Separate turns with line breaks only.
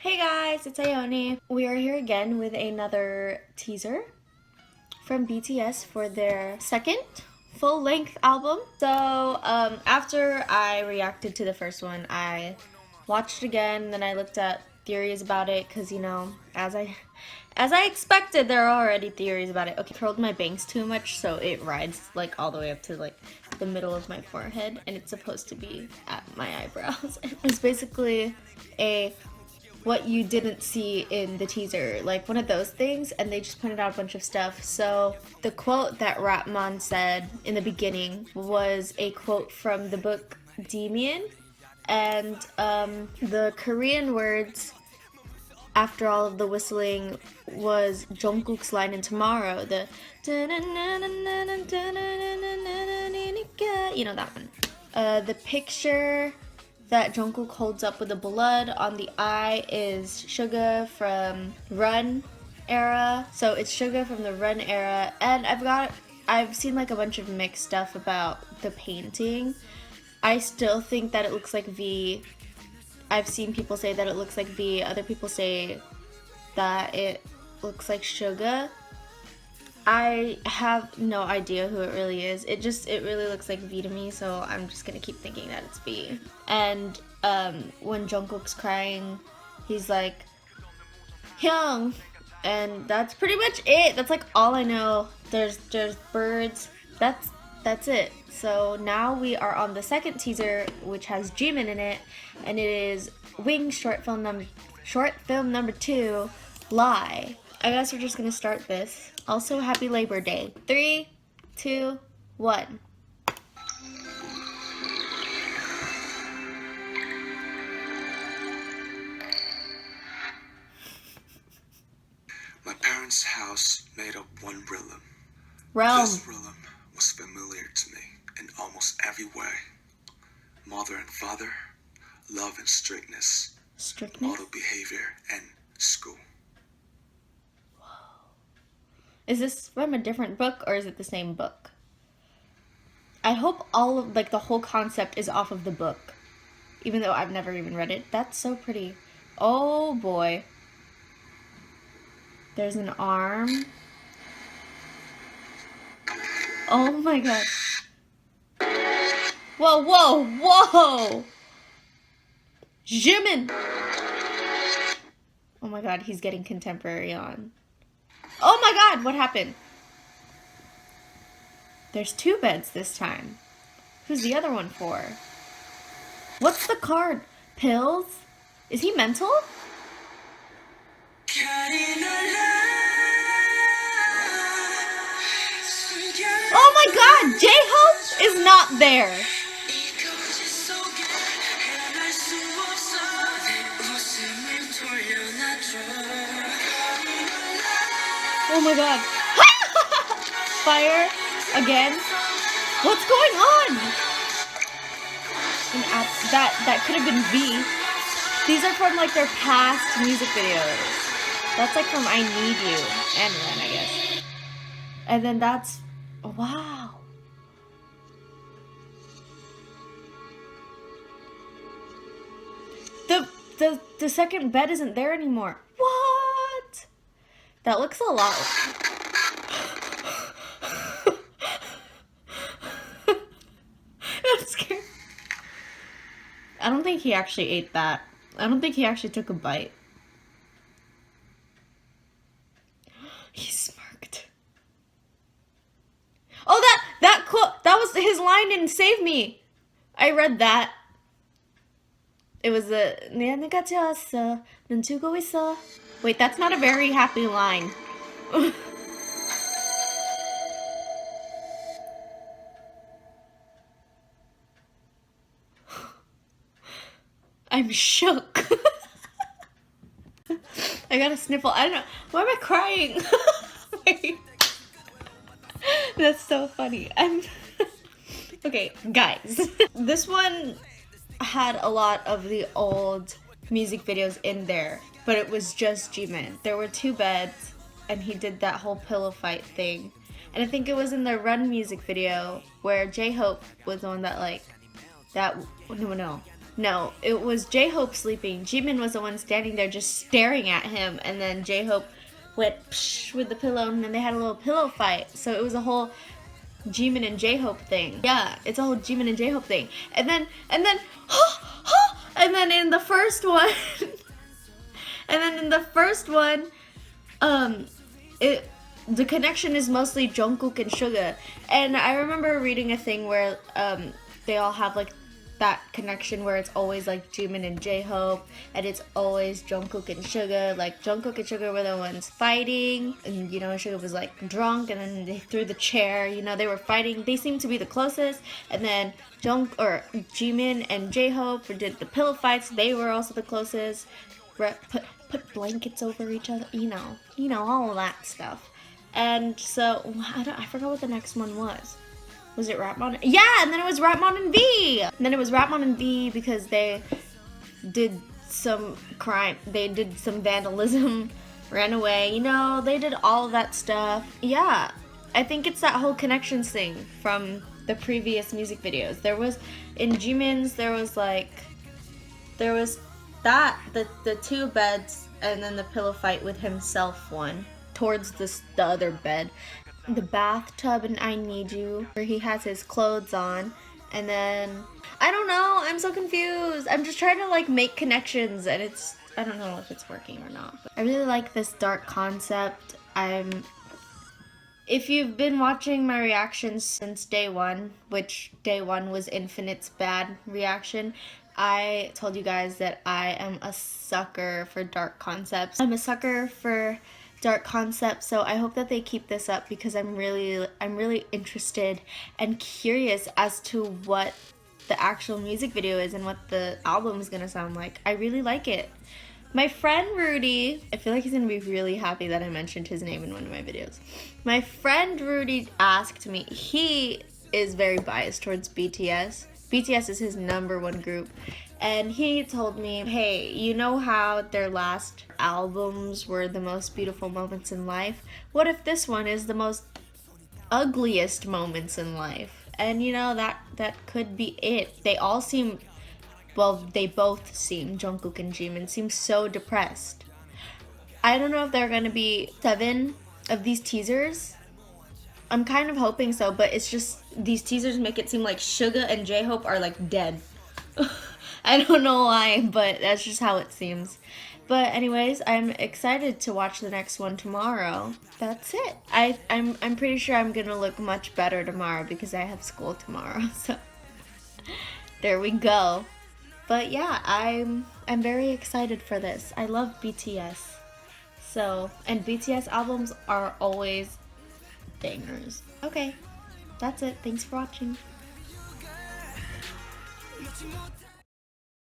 Hey guys, it's Ione. We are here again with another teaser from BTS for their second full-length album. So after I reacted to the first one, I watched it again, then I looked at theories about it because, you know, as I expected, there are already theories about it. Okay, curled my bangs too much, so it rides like all the way up to like the middle of my forehead, and it's supposed to be at my eyebrows. It's basically a what you didn't see in the teaser, like one of those things, and they just pointed out a bunch of stuff. So the quote that Ratman said in the beginning was a quote from the book Jimin, and the Korean words after all of the whistling was Jungkook's line in Tomorrow, the you know that one. The picture that Jungkook holds up with the blood on the eye is Suga from Run era. So it's Suga from the Run era, and I've seen like a bunch of mixed stuff about the painting. I still think that it looks like V. I've seen people say that it looks like V. Other people say that it looks like Suga. I have no idea who it really is. It really looks like V to me, so I'm just gonna keep thinking that it's V. And when Jungkook's crying, he's like, Hyung! And that's pretty much it. That's like all I know. There's birds. That's it. So now we are on the second teaser, which has Jimin in it, and it is Wing short film number 2, Lie. I guess we're just gonna start this. Also, happy Labor Day. 3, 2, 1.
My parents' house made up one realm.
Realm.
This realm was familiar to me in almost every way. Mother and father, love and strictness, model behavior, and school.
Is this from a different book or is it the same book? I hope all of like the whole concept is off of the book, even though I've never even read it. That's so pretty. Oh boy. There's an arm. Oh my god. Whoa, whoa, whoa! Jimin! Oh my god, he's getting contemporary on. Oh my god, what happened? There's 2 beds this time. Who's the other one for? What's the card? Pills? Is he mental? Oh my god, J-Hope is not there. Oh my god. Fire again. What's going on? That could have been V. These are from like their past music videos. That's like from I Need You and Ren, I guess. And then that's wow. The second bed isn't there anymore. What? That looks a lot. I'm scared. I don't think he actually ate that. I don't think he actually took a bite. He smirked. Oh, that quote, that was his line in Save Me. I read that. It was the 내가 좋았어, 넌 죽고 있어. Wait, that's not a very happy line. I'm shook. I got a sniffle. I don't know. Why am I crying? Wait. That's so funny. Okay, guys. This one had a lot of the old music videos in there, but it was just Jimin. There were 2 beds, and he did that whole pillow fight thing. And I think it was in the Run music video where J-Hope was the one that like, that, no, No, it was J-Hope sleeping. Jimin was the one standing there just staring at him, and then J-Hope went psh with the pillow, and then they had a little pillow fight. So it was a whole Jimin and J-Hope thing. Yeah, it's a whole Jimin and J-Hope thing. And then, and then in the first one, the connection is mostly Jungkook and Suga. And I remember reading a thing where they all have like that connection where it's always like Jimin and J-Hope, and it's always Jungkook and Suga. Like Jungkook and Suga were the ones fighting, and you know Suga was like drunk, and then they threw the chair. You know they were fighting. They seemed to be the closest, and then Jimin and J-Hope did the pillow fights. They were also the closest. Put blankets over each other. You know all of that stuff. And so I forgot what the next one was. Was it Rapmon? Yeah, and then it was Rapmon and V. And then it was Rapmon and V because they did some crime. They did some vandalism, ran away. You know, they did all of that stuff. Yeah, I think it's that whole connections thing from the previous music videos. There was, in Jimin's, there was that, the two beds, and then the pillow fight with himself one towards the other bed. The bathtub and I Need You, where he has his clothes on, and then I don't know, I'm so confused. I'm just trying to like make connections, and I don't know if it's working or not. But I really like this dark concept. If you've been watching my reactions since day one, which day one was Infinite's bad reaction, I told you guys that I am a sucker for dark concepts. I'm a sucker for dark concepts, so I hope that they keep this up because I'm really interested and curious as to what the actual music video is and what the album is gonna sound like. I really like it. My friend Rudy, I feel like he's gonna be really happy that I mentioned his name in one of my videos. My friend Rudy asked me, he is very biased towards BTS. BTS is his #1 group. And he told me, hey, you know how their last albums were the most beautiful moments in life? What if this one is the most ugliest moments in life? And you know, that could be it. They all seem, well, they both seem, Jungkook and Jimin, seem so depressed. I don't know if there are going to be 7 of these teasers. I'm kind of hoping so, but it's just, these teasers make it seem like Suga and J-Hope are like dead. I don't know why, but that's just how it seems. But anyways, I'm excited to watch the next one tomorrow. That's it. I'm pretty sure I'm gonna look much better tomorrow because I have school tomorrow. So there we go. But yeah, I'm very excited for this. I love BTS. So, and BTS albums are always bangers. Okay, that's it. Thanks for watching.